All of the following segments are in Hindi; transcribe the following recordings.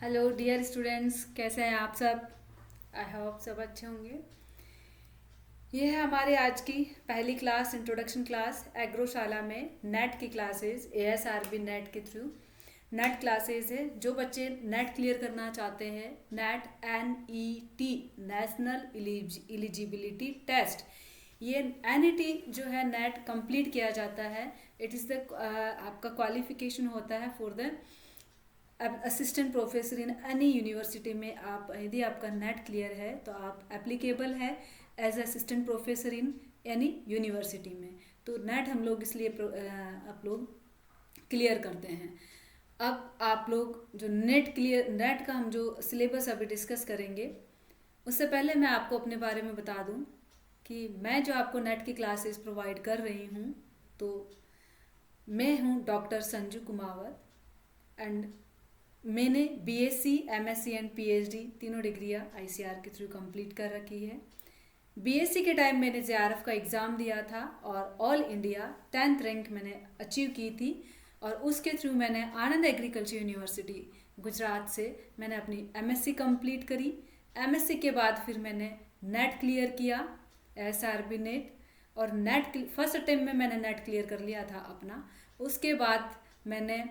हेलो डियर स्टूडेंट्स, कैसे हैं आप सब। आई होप सब अच्छे होंगे। ये है हमारे आज की पहली क्लास, इंट्रोडक्शन क्लास एग्रोशाला में नेट की क्लासेस, एएसआरबी नेट के थ्रू नेट क्लासेस है। जो बच्चे नेट क्लियर करना चाहते हैं, NET NET national eligibility test, ये NET जो है नेट कंप्लीट किया जाता है। इट इज़ द आपका क्वालिफिकेशन होता है for the assistant professor in any university में। आप यदि आपका नेट क्लियर है तो आप एप्लीकेबल है as assistant professor in any university में। तो नेट हम लोग इसलिए आप लोग क्लियर करते हैं। अब आप लोग जो नेट का हम जो सिलेबस अभी डिस्कस करेंगे, उससे पहले मैं आपको अपने बारे में बता दूं कि मैं जो आपको नेट की क्लासेस प्रोवाइड कर रही हूं, तो मैं हूं डॉक्टर संजू कुमावत एंड मैंने BSc, MSc एंड PhD तीनों डिग्रियां ICAR के थ्रू कंप्लीट कर रखी है। BSc के टाइम मैंने JRF का एग्ज़ाम दिया था और ऑल इंडिया 10th रैंक मैंने अचीव की थी। और उसके थ्रू मैंने आनंद एग्रीकल्चर यूनिवर्सिटी गुजरात से मैंने अपनी MSc कंप्लीट करी। MSc के बाद फिर मैंने नेट क्लियर किया, SRB नेट, और नेट फर्स्ट अटेम्प्ट में मैंने नेट क्लियर कर लिया था अपना। उसके बाद मैंने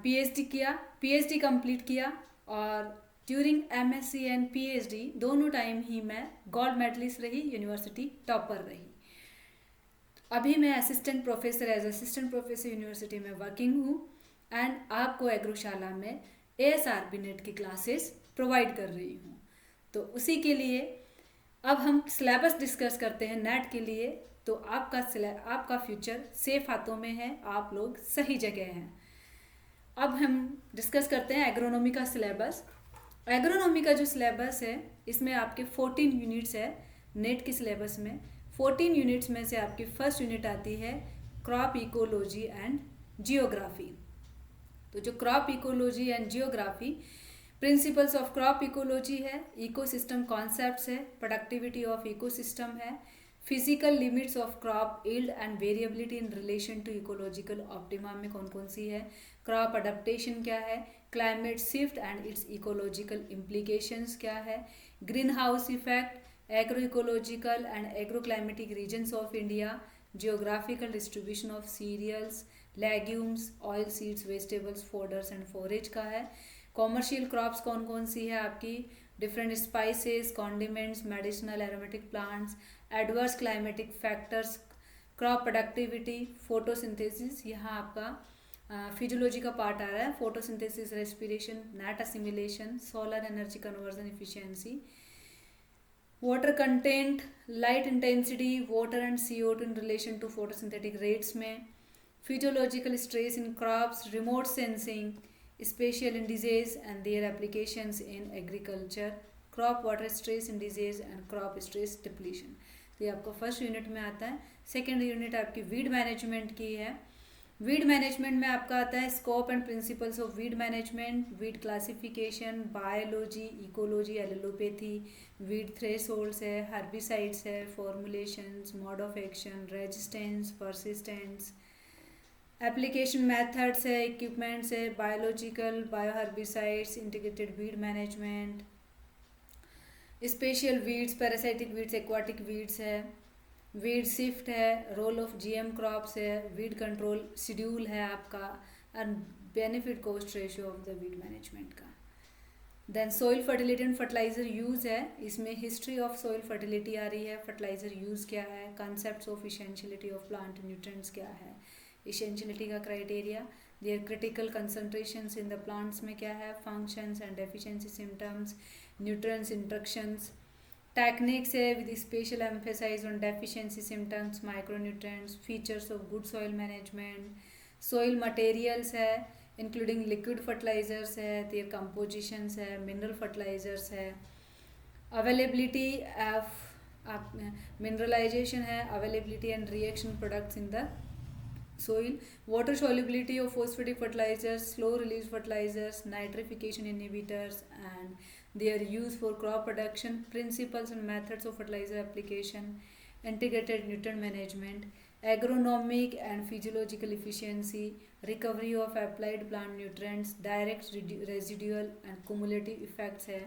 PhD किया, PhD कंप्लीट किया, और ड्यूरिंग MSc एंड PhD दोनों टाइम ही मैं गोल्ड मेडलिस्ट रही, यूनिवर्सिटी टॉपर रही। अभी मैं असिस्टेंट प्रोफेसर यूनिवर्सिटी में वर्किंग हूँ एंड आपको एग्रोशाला में ASRB नेट की क्लासेस प्रोवाइड कर रही हूँ। तो उसी के लिए अब हम सिलेबस डिस्कस करते हैं नेट के लिए। तो आपका फ्यूचर सेफ हाथों में है, आप लोग सही जगह हैं। अब हम डिस्कस करते हैं एग्रोनॉमी का सिलेबस। एग्रोनॉमी का जो सिलेबस है, इसमें आपके 14 यूनिट्स है। नेट के सिलेबस में 14 यूनिट्स में से आपकी फर्स्ट यूनिट आती है क्रॉप इकोलॉजी एंड जियोग्राफी। तो जो crop ecology and geography, principles of crop ecology है, इकोसिस्टम कॉन्सेप्ट्स है, प्रोडक्टिविटी ऑफ इकोसिस्टम है, physical limits of crop yield and variability in relation to ecological optima में कौन कौन सी है, क्रॉप अडेप्टेशन क्या है, climate shift and its ecological implications क्या है, green house effect, agro ecological and agro climatic regions of India, geographical distribution of cereals, legumes, oil seeds, vegetables, fodders and forage का है। कॉमर्शियल क्रॉप्स कौन कौन सी है आपकी, different spices, condiments, medicinal aromatic plants, adverse climatic factors, crop productivity, photosynthesis, यहाँ आपका फिजियोलॉजी का पार्ट आ रहा है, photosynthesis, respiration, net assimilation, solar energy conversion efficiency, water content, light intensity, water and CO2 in relation to photosynthetic rates में, physiological stress in crops, remote sensing, spatial indices and their applications in agriculture, crop water stress indices and crop stress depletion। तो ये आपका फर्स्ट यूनिट में आता है। सेकेंड यूनिट आपकी वीड मैनेजमेंट की है। वीड मैनेजमेंट में आपका आता है scope and principles of weed management, weed classification, biology, ecology, allelopathy, weed thresholds है, हर्बिसाइड्स है, formulations, mode of action, resistance, persistence, application methods है, इक्विपमेंट्स है, biological, bioherbicides, integrated weed management, special weeds, parasitic weeds, aquatic weeds है, वीड शिफ्ट है, रोल ऑफ GM क्रॉप्स है, वीड कंट्रोल शेड्यूल है आपका, and benefit cost ratio of the weed management का। Then soil fertility and fertiliser use है, इसमें हिस्ट्री ऑफ सॉइल फर्टिलिटी आ रही है, फर्टिलाइजर यूज़ क्या है, concepts of essentiality of plant nutrients क्या है, इसेंशियलिटी का criteria, their critical concentrations in the plants में क्या है, functions and deficiency symptoms, nutrients instructions, techniques है with special emphasise on deficiency symptoms, micronutrients, features of good soil management, soil materials है इंक्लूडिंग लिक्विड फर्टिलाइजर्स है, देयर कंपोजिशंस है, मिनरल फर्टिलाइजर्स है, अवेलेबिलिटी ऑफ मिनरलाइजेशन है, availability and reaction products in the soil, water solubility of phosphatic fertilizers, slow release fertilizers, nitrification inhibitors and their use for crop production, principles and methods of fertilizer application, integrated nutrient management, agronomic and physiological efficiency, recovery of applied plant nutrients, direct residual and cumulative effects है,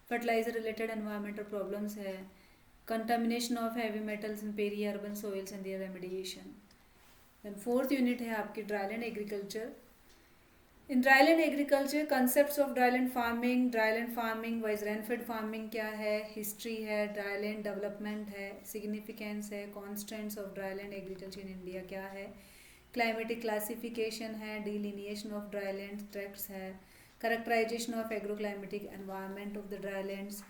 फर्टिलाइजर रिलेटेड एनवायरमेंटल प्रॉब्लम्स है, contamination of heavy metals in peri urban soils and their remediation. Then fourth unit है आपकी dryland agriculture. In dryland agriculture concepts of dryland farming vise rainfed farming क्या है, हिस्ट्री है, ड्राईलैंड डेवलपमेंट है, सिग्निफिकेंस है, constants of dryland agriculture in India क्या है, क्लाइमेटिक क्लासिफिकेशन है, डिलिनिएशन ऑफ ड्राईलैंड ट्रैक्ट्स है, characterisation of agroclimatic environment of the drylands,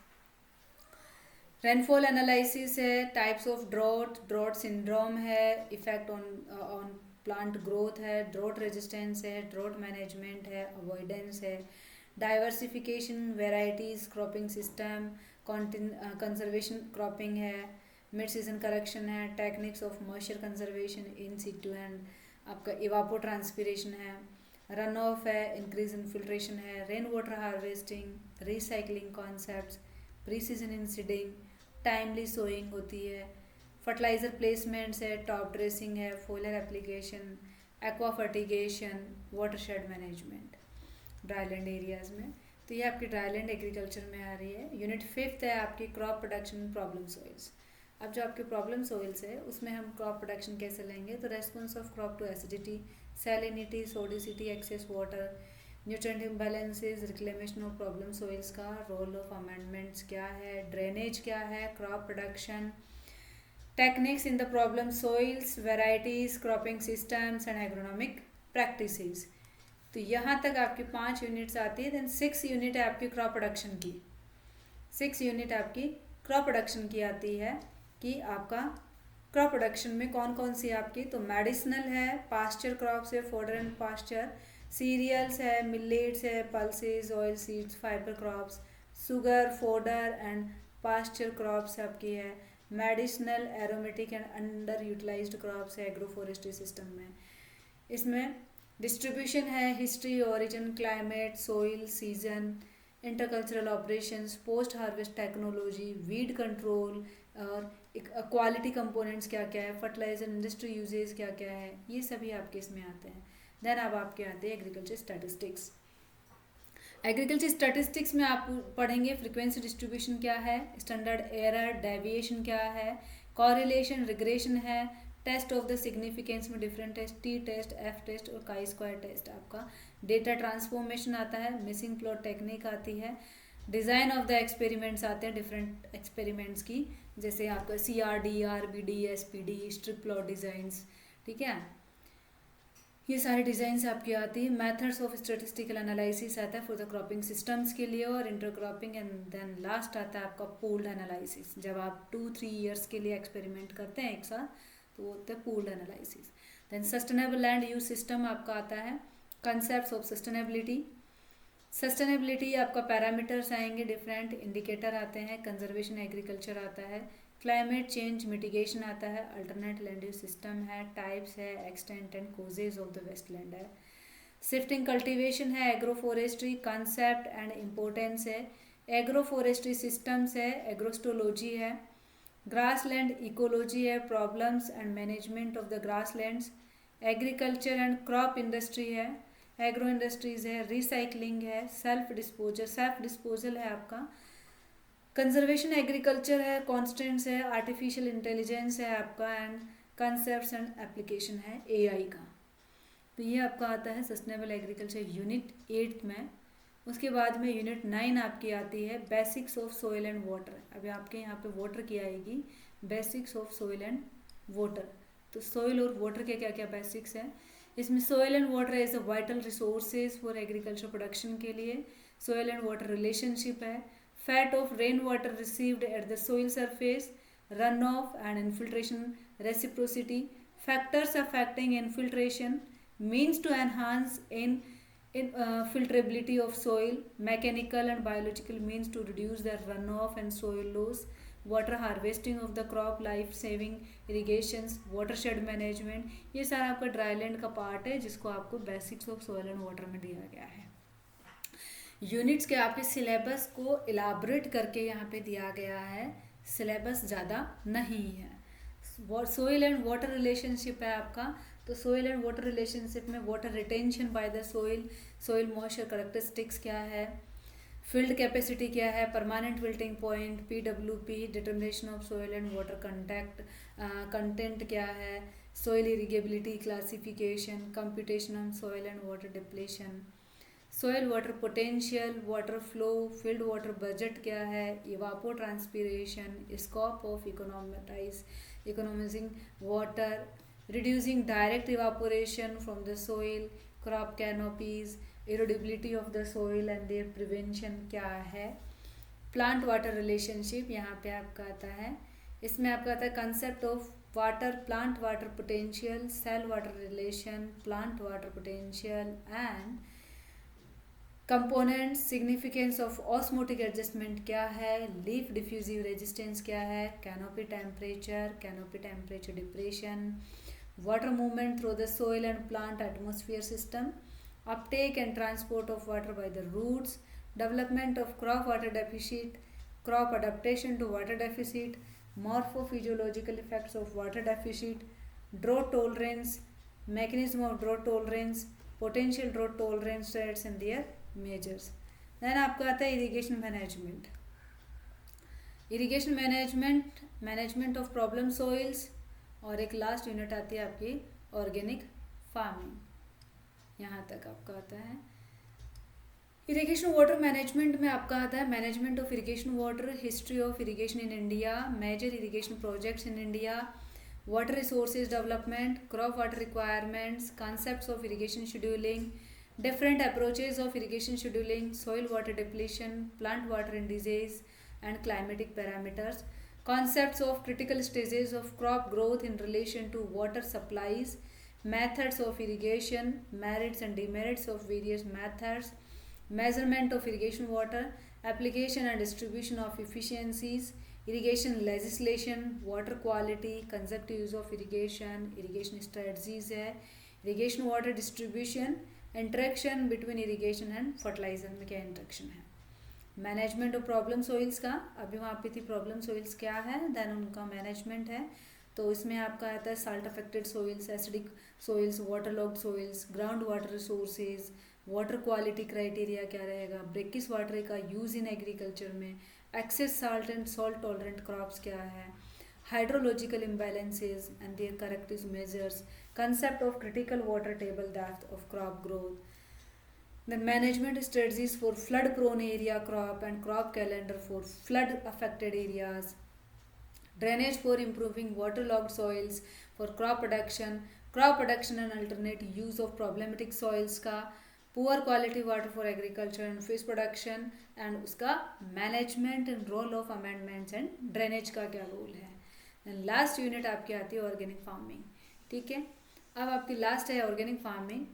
rainfall analysis है, टाइप्स ऑफ ड्रॉट सिंड्रोम है, इफेक्ट ऑन प्लांट ग्रोथ है, ड्रॉट रेजिस्टेंस है, ड्रॉट मैनेजमेंट है, अवॉइडेंस है, diversification, varieties, cropping system, conservation cropping है, मिड सीजन करेक्शन है, techniques of moisture conservation in situ and आपका इवापो ट्रांसपिरेशन है, रन ऑफ है, इंक्रीज इनफिल्ट्रेशन है, rain water harvesting, recycling concepts, pre season in seeding, timely sowing होती है, फर्टिलाइजर प्लेसमेंट्स है, टॉप ड्रेसिंग है, फोलियर application, aqua fertigation, watershed management dryland areas में। तो ये आपकी ड्राईलैंड एग्रीकल्चर में आ रही है। यूनिट 5 है आपकी क्रॉप प्रोडक्शन प्रॉब्लम सॉइल्स। अब जो आपके प्रॉब्लम सॉइल्स है उसमें हम क्रॉप प्रोडक्शन कैसे लेंगे, तो response of crop to acidity, salinity, sodicity, excess water, nutrient imbalances, reclamation of problem soils का रोल ऑफ अमेंडमेंट्स क्या है, ड्रेनेज क्या है, crop production, techniques in the problem soils, varieties, cropping systems and agronomic practices. तो यहाँ तक आपकी 5 यूनिट्स आती है। देन 6 यूनिट है आपकी क्रॉप प्रोडक्शन की। 6 यूनिट आपकी क्रॉप प्रोडक्शन की आती है कि आपका क्रॉप प्रोडक्शन में कौन कौन सी आपकी, तो मेडिसिनल है, पास्चर क्रॉप्स है, फॉडर एंड पास्चर, सीरियल्स है, मिलेट्स है, pulses, oil seeds, fibre crops, sugar, fodder and pasture crops आपकी है, medicinal, aromatic and under utilised crops है एग्रो फॉरेस्ट्री सिस्टम में। इसमें डिस्ट्रीब्यूशन है, history, origin, climate, soil, season, intercultural operations, post harvest technology, weed control और क्वालिटी कंपोनेंट्स क्या क्या है, फर्टिलाइजर इंडस्ट्री यूजेज क्या क्या है, ये सभी आपके इसमें आते हैं। देन अब आपके आते हैं एग्रीकल्चर स्टैटिस्टिक्स। एग्रीकल्चर स्टैटिस्टिक्स में आप पढ़ेंगे फ्रीक्वेंसी डिस्ट्रीब्यूशन क्या है, स्टैंडर्ड एरर, डेविएशन क्या है, कॉरिलेशन, रिग्रेशन है, टेस्ट ऑफ द सिग्निफिकेंस में different test, T test, F test और काई स्क्वायर टेस्ट, आपका डेटा ट्रांसफॉर्मेशन आता है, मिसिंग प्लॉट टेक्निक आती है, डिज़ाइन ऑफ द एक्सपेरिमेंट्स आते हैं, डिफरेंट एक्सपेरिमेंट्स की, जैसे आपका CRD, RBD, SPD, strip plot designs, ठीक है, ये सारी डिज़ाइंस आपकी आती है। मेथड्स ऑफ स्टैटिस्टिकल एनालिसिस आता है फॉर द क्रॉपिंग सिस्टम्स के लिए और इंटरक्रॉपिंग, एंड देन लास्ट आता है आपका पूल्ड एनालिसिस। जब आप 2-3 ईयर्स के लिए एक्सपेरिमेंट करते हैं एक साथ, तो वो होता है pooled analysis. Then sustainable land use system आपका आता है, कंसेप्ट्स ऑफ सस्टेनेबिलिटी आपका पैरामीटर्स आएंगे, डिफरेंट इंडिकेटर आते हैं, कंजर्वेशन एग्रीकल्चर आता है, क्लाइमेट चेंज मिटिगेशन आता है, अल्टरनेट लैंड यूज सिस्टम है, टाइप्स है, extent and causes of the wasteland है, शिफ्टिंग कल्टीवेशन है, agro forestry concept and importance है, एग्रो फॉरेस्ट्री सिस्टम्स है, एग्रोस्टोलॉजी है, ग्रासलैंड इकोलॉजी है, problems and management of the grasslands, agriculture and crop industry है, एग्रो इंडस्ट्रीज है, रिसाइकलिंग है, सेल्फ डिस्पोजल है आपका, कंजर्वेशन एग्रीकल्चर है, कॉन्स्टेंट्स है, आर्टिफिशियल इंटेलिजेंस है आपका, एंड कंसेप्ट्स एंड एप्लीकेशन है AI का। तो ये आपका आता है सस्टेनेबल एग्रीकल्चर यूनिट 8 में। उसके बाद में यूनिट 9 आपकी आती है basics of soil and water. अभी आपके यहाँ पे वाटर की आएगी, basics of soil and water. तो सोइल और वाटर के क्या क्या बेसिक्स हैं इसमें, soil and water as a vital resources for agriculture production के लिए, सोइल एंड वाटर रिलेशनशिप है, fate of rain water received at the soil surface, run off and infiltration reciprocity, factors affecting infiltration, means to enhance filtrability of soil, mechanical and biological means to reduce the runoff and soil loss, water harvesting of the crop, life saving irrigations, watershed management, ये सारा आपका ड्राईलैंड का पार्ट है जिसको आपको basics of soil and water में दिया गया है। यूनिट्स के आपके सिलेबस को इलाबरेट करके यहाँ पे दिया गया है, सिलेबस ज़्यादा नहीं है। सोइल एंड वाटर रिलेशनशिप है आपका। तो सोइल एंड वाटर रिलेशनशिप में water retention by the soil, soil moisture characteristics क्या है, फील्ड कैपेसिटी क्या है, permanent wilting point, PWP, determination of soil and water content क्या है, soil irrigability classification, computation on soil and water depletion, soil water potential, water flow, field water budget क्या है, evapotranspiration, scope of economising water, reducing direct evaporation from the soil, crop canopies, erodibility of the soil and their prevention क्या है, प्लांट वाटर रिलेशनशिप यहाँ पे आपका आता है। इसमें आपका आता है concept of water, plant water potential, cell water relation, plant water potential and components, significance of osmotic adjustment क्या है, लीफ डिफ्यूजिव रेजिस्टेंस क्या है, canopy temperature depression, water movement through the soil and plant atmosphere system, uptake and transport of water by the roots, development of crop water deficit, crop adaptation to water deficit, morphophysiological effects of water deficit, drought tolerance, mechanism of drought tolerance, potential drought tolerance rates and their measures. Then आपका आता है irrigation management. Irrigation management of problem soils, और एक लास्ट यूनिट आती है आपकी ऑर्गेनिक फार्मिंग। यहाँ तक आपका आता है। इरिगेशन वाटर मैनेजमेंट में आपका आता है management of irrigation water, history of irrigation in India, major irrigation projects in India, water resources development, crop water requirements, concepts of irrigation scheduling, different approaches of irrigation scheduling, soil water depletion, plant water in disease and climatic parameters, concepts of critical stages of crop growth in relation to water supplies, methods of irrigation, merits and demerits of various methods, measurement of irrigation water, application and distribution of efficiencies, irrigation legislation, water quality, conservative use of irrigation, irrigation strategies है, irrigation water distribution, interaction between irrigation and fertilizer में क्या interaction है, मैनेजमेंट ऑफ प्रॉब्लम सोइल्स का, अभी वहाँ पे थी प्रॉब्लम सोइल्स क्या है, देन उनका मैनेजमेंट है। तो इसमें आपका आता है salt affected soils, acidic soils, water logged soils, ground water resources, water quality criteria क्या रहेगा, ब्रेकिस वाटर का यूज़ इन एग्रीकल्चर में, excess salt and salt tolerant crops क्या है, hydrological imbalances and their corrective measures, concept of critical water table depth of crop growth, the management strategies for flood prone area crop and crop calendar for flood affected areas, drainage for improving waterlogged soils for crop production and alternate use of problematic soils का, poor quality water for agriculture and fish production and उसका management and role of amendments and drainage का क्या रोल है। then last unit आपकी आती है organic farming। ठीक है, अब आपकी लास्ट है ऑर्गेनिक फार्मिंग।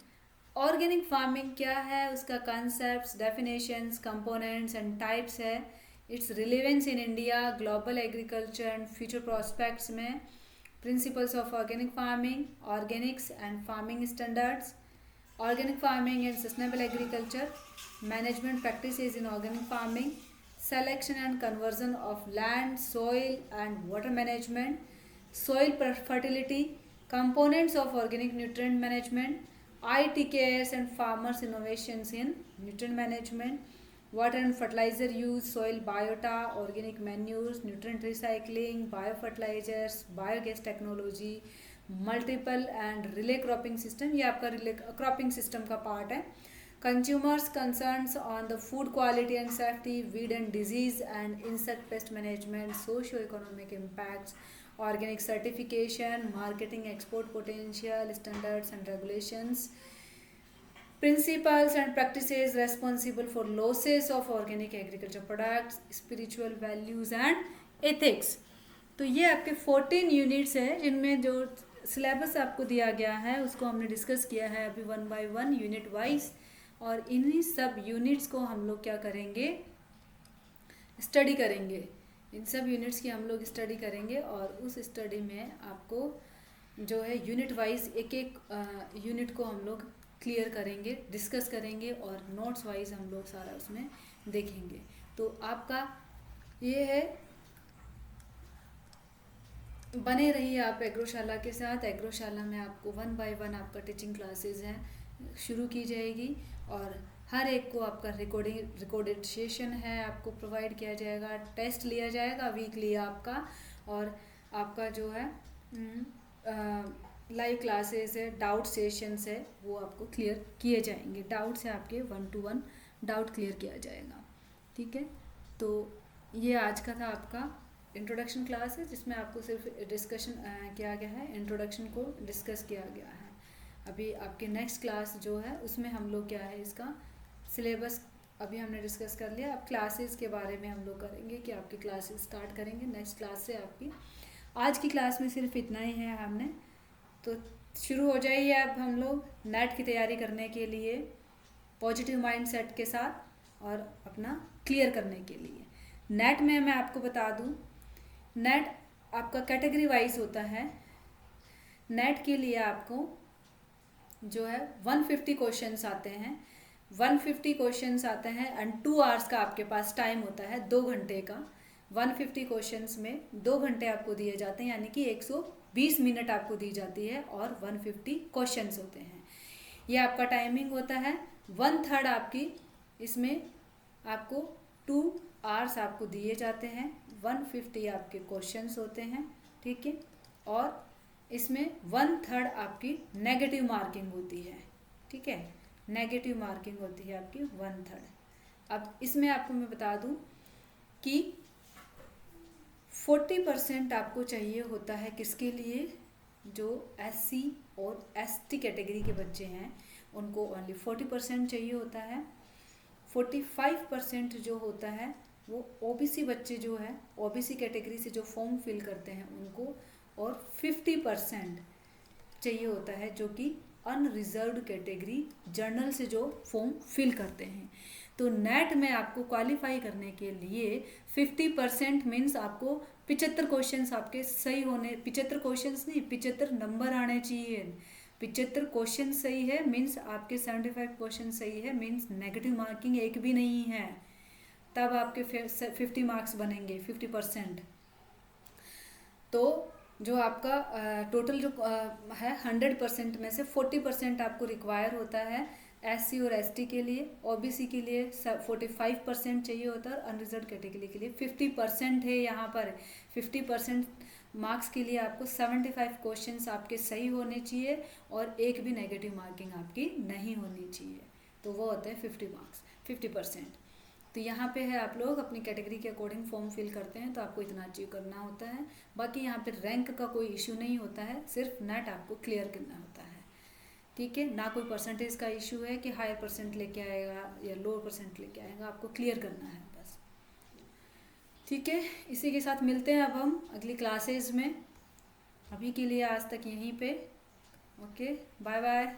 ऑर्गेनिक फार्मिंग क्या है, उसका concepts, definitions, components and types है, its relevance in India, global agriculture and future prospects में, principles of organic farming, organics and farming standards, organic farming and sustainable agriculture, management practices in organic farming, selection and conversion of land, soil and water management, soil fertility, components of organic nutrient management, ITKS and farmers innovations in nutrient management, water and fertilizer use, soil biota, organic manures, nutrient recycling, biofertilizers, biogas technology, multiple and relay cropping system, ये आपका relay cropping system का part है, consumers concerns on the food quality and safety, weed and disease and insect pest management, socio-economic impacts, organic certification, marketing, export potential, standards and regulations, principles and practices responsible for losses of organic agriculture products, spiritual values and ethics। तो ये आपके 14 यूनिट्स है जिनमें जो सिलेबस आपको दिया गया है उसको हमने डिस्कस किया है अभी 1 by 1 यूनिट वाइज, और इन्हीं सब यूनिट्स को हम लोग क्या करेंगे, स्टडी करेंगे। इन सब यूनिट्स की हम लोग स्टडी करेंगे और उस स्टडी में आपको जो है यूनिट वाइज एक एक यूनिट को हम लोग क्लियर करेंगे, डिस्कस करेंगे और नोट्स वाइज हम लोग सारा उसमें देखेंगे। तो आपका ये है बने रहिए आप एग्रोशाला के साथ। एग्रोशाला में आपको 1 बाय 1 आपका टीचिंग क्लासेस हैं शुरू की जाएगी, और हर एक को आपका रिकॉर्डेड सेशन है आपको प्रोवाइड किया जाएगा, टेस्ट लिया जाएगा वीकली आपका, और आपका जो है लाइव क्लासेस है, डाउट सेशंस है, वो आपको क्लियर किए जाएंगे। डाउट्स है आपके 1 to 1 डाउट क्लियर किया जाएगा। ठीक है, तो ये आज का था आपका इंट्रोडक्शन क्लास है, जिसमें आपको सिर्फ डिस्कशन किया गया है, इंट्रोडक्शन को डिस्कस किया गया है। अभी आपके नेक्स्ट क्लास जो है उसमें हम लोग क्या है, इसका सिलेबस अभी हमने डिस्कस कर लिया। अब क्लासेस के बारे में हम लोग करेंगे कि आपकी क्लासेस स्टार्ट करेंगे नेक्स्ट क्लास से आपकी। आज की क्लास में सिर्फ इतना ही है हमने, तो शुरू हो जाइए अब हम लोग नेट की तैयारी करने के लिए पॉजिटिव माइंडसेट के साथ और अपना क्लियर करने के लिए। नेट में मैं आपको बता दूं, नेट आपका कैटेगरी वाइज होता है। नेट के लिए आपको जो है 150 क्वेश्चंस आते हैं, 150 क्वेश्चंस आते हैं, एंड 2 आवर्स का आपके पास टाइम होता है, 2 घंटे का। 150 क्वेश्चंस में 2 घंटे आपको दिए जाते हैं, यानी कि 120 मिनट आपको दी जाती है, और 150 क्वेश्चंस होते हैं। ये आपका टाइमिंग होता है। 1/3 आपकी इसमें आपको 2 आवर्स आपको दिए जाते हैं, 150 आपके क्वेश्चंस होते हैं। ठीक है, और इसमें 1/3 आपकी नेगेटिव मार्किंग होती है। ठीक है, नेगेटिव मार्किंग होती है आपकी 1/3। अब इसमें आपको मैं बता दूं कि 40% आपको चाहिए होता है किसके लिए, जो SC और ST कैटेगरी के बच्चे हैं उनको ओनली 40% चाहिए होता है। 45% जो होता है वो OBC बच्चे जो है, OBC कैटेगरी से जो फॉर्म फिल करते हैं उनको, और 50% चाहिए होता है जो कि अनरिजर्व्ड कैटेगरी जनरल से जो फॉर्म फिल करते हैं। तो नेट में आपको क्वालिफाई करने के लिए 50% मीन्स आपको 75 क्वेश्चंस आपके सही होने, 75 क्वेश्चंस नहीं, 75 नंबर आने चाहिए। 75 क्वेश्चन सही है मीन्स आपके 75 क्वेश्चन सही है, मीन्स नेगेटिव मार्किंग एक भी नहीं है, तब आपके 50 मार्क्स बनेंगे, 50%। तो जो आपका टोटल जो है 100% में से 40% आपको रिक्वायर होता है SC और ST के लिए। OBC के लिए 45% चाहिए होता है, और अनरिजर्व कैटेगरी के लिए 50% है। यहाँ पर 50% मार्क्स के लिए आपको 75 क्वेश्चंस आपके सही होने चाहिए, और एक भी नेगेटिव मार्किंग आपकी नहीं होनी चाहिए, तो वो होते हैं 50 मार्क्स, 50%। तो यहाँ पे है आप लोग अपनी कैटेगरी के अकॉर्डिंग फॉर्म फिल करते हैं, तो आपको इतना अचीव करना होता है। बाकी यहाँ पे रैंक का कोई इशू नहीं होता है, सिर्फ नेट आपको क्लियर करना होता है। ठीक है, ना कोई परसेंटेज का इशू है कि हायर परसेंट लेके आएगा या लोअर परसेंट लेके आएगा, आपको क्लियर करना है बस। ठीक है, इसी के साथ मिलते हैं अब हम अगली क्लासेज में। अभी के लिए आज तक यहीं पे। Okay, bye bye.